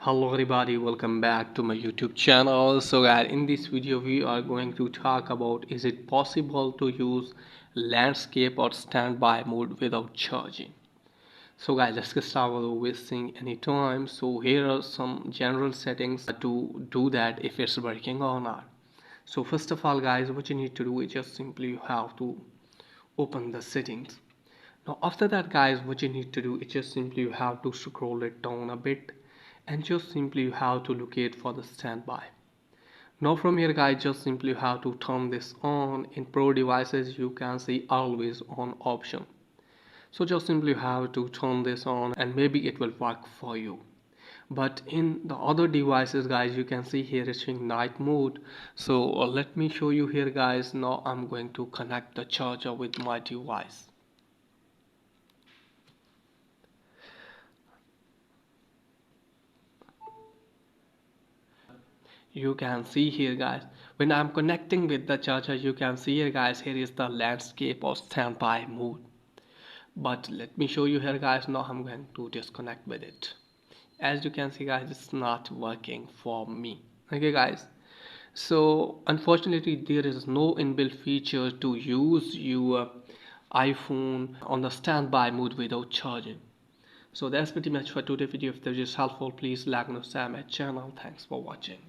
Hello everybody, welcome back to my YouTube channel. So guys, in this video we are going to talk about, is it possible to use landscape or standby mode without charging? So guys, let's get started without wasting any time. So here are some general settings to do that, if it's working or not. So first of all guys, what you need to do is just simply you have to open the settings. Now after that guys, what you need to do is just simply you have to scroll it down a bit and just simply you have to locate for the standby. Now from here guys, just simply you have to turn this on. In pro devices you can see always on option, so just simply you have to turn this on and maybe it will work for you. But in the other devices guys, you can see here it's showing night mode. So let me show you here guys. Now I'm going to connect the charger with my device. You can see here guys, when I'm connecting with the charger, you can see here guys, here is the landscape or standby mode. But let me show you here guys. Now I'm going to disconnect with it. As you can see guys, it's not working for me. Okay guys, so unfortunately there is no inbuilt feature to use your iPhone on the standby mode without charging. So that's pretty much for today's video. If this is helpful, please like and subscribe my channel. Thanks for watching.